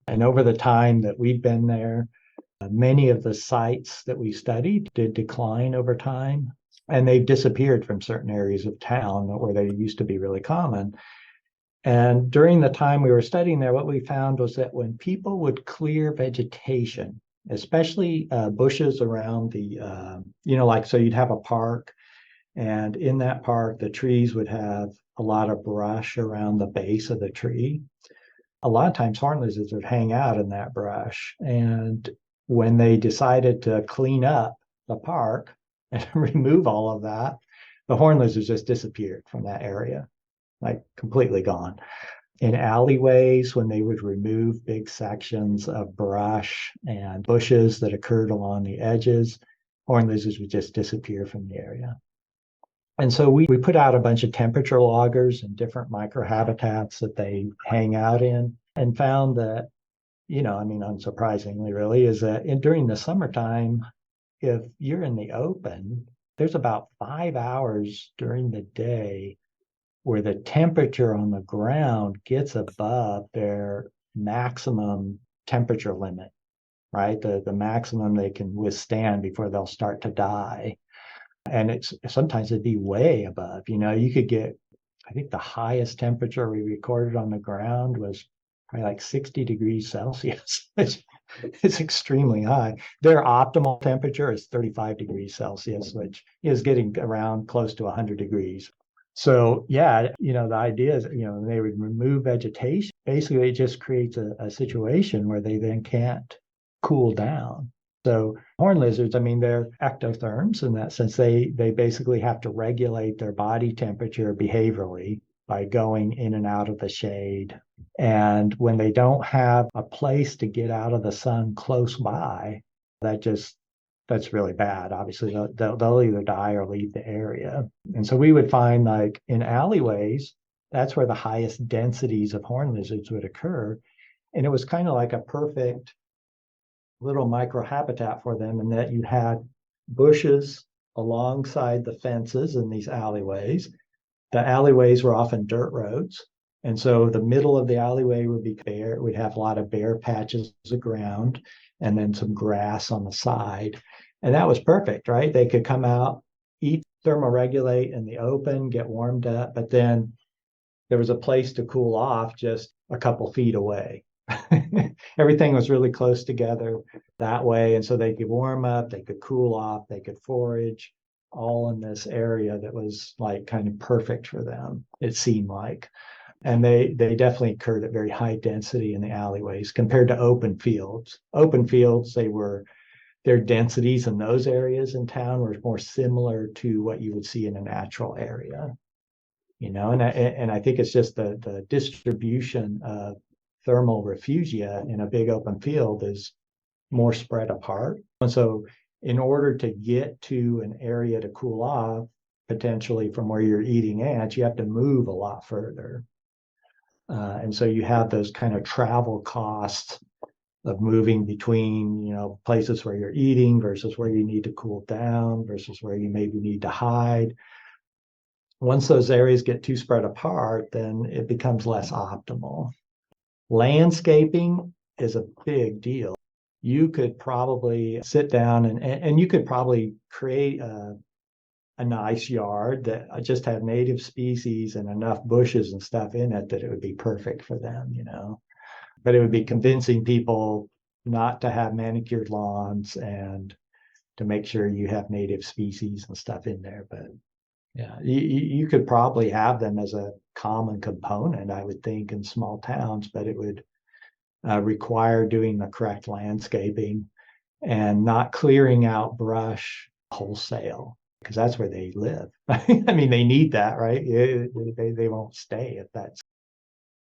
And over the time that we've been there, many of the sites that we studied did decline over time, and they've disappeared from certain areas of town where they used to be really common. And during the time we were studying there, what we found was that when people would clear vegetation, especially bushes around like, so you'd have a park, and in that park, the trees would have a lot of brush around the base of the tree. A lot of times, horned lizards would hang out in that brush. And when they decided to clean up the park and remove all of that, the horned lizards just disappeared from that area, like completely gone. In alleyways, when they would remove big sections of brush and bushes that occurred along the edges, horned lizards would just disappear from the area. And so we put out a bunch of temperature loggers and different microhabitats that they hang out in, and found that, unsurprisingly, really, is that during the summertime, if you're in the open, there's about 5 hours during the day where the temperature on the ground gets above their maximum temperature limit, right? The maximum they can withstand before they'll start to die. And it's sometimes it'd be way above. You could get, I think the highest temperature we recorded on the ground was probably like 60 degrees Celsius. It's extremely high. Their optimal temperature is 35 degrees Celsius, which is getting around close to 100 degrees. So yeah, the idea is, they would remove vegetation. Basically, it just creates a situation where they then can't cool down. So horned lizards, they're ectotherms in that sense. They basically have to regulate their body temperature behaviorally by going in and out of the shade. And when they don't have a place to get out of the sun close by, that's really bad. Obviously, they'll either die or leave the area. And so we would find, like, in alleyways, that's where the highest densities of horned lizards would occur. And it was kind of like a perfect little microhabitat for them, in that you had bushes alongside the fences in these alleyways. The alleyways were often dirt roads. And so the middle of the alleyway would be bare. We'd have a lot of bare patches of ground and then some grass on the side. And that was perfect, right? They could come out, eat, thermoregulate in the open, get warmed up, but then there was a place to cool off just a couple feet away. Everything was really close together that way. And so they could warm up, they could cool off, they could forage, all in this area that was like kind of perfect for them, it seemed like. And they definitely occurred at very high density in the alleyways compared to open fields. Open fields, their densities in those areas in town were more similar to what you would see in a natural area. And I think it's just the distribution of thermal refugia in a big open field is more spread apart. And so in order to get to an area to cool off, potentially from where you're eating ants, you have to move a lot further. And so you have those kind of travel costs of moving between, places where you're eating versus where you need to cool down versus where you maybe need to hide. Once those areas get too spread apart, then it becomes less optimal. Landscaping is a big deal. You could probably sit down and you could probably create a nice yard that just had native species and enough bushes and stuff in it that it would be perfect for them, But it would be convincing people not to have manicured lawns and to make sure you have native species and stuff in there. But yeah, you could probably have them as a common component, I would think, in small towns, but it would require doing the correct landscaping and not clearing out brush wholesale, because that's where they live. They need that, right? They won't stay if that's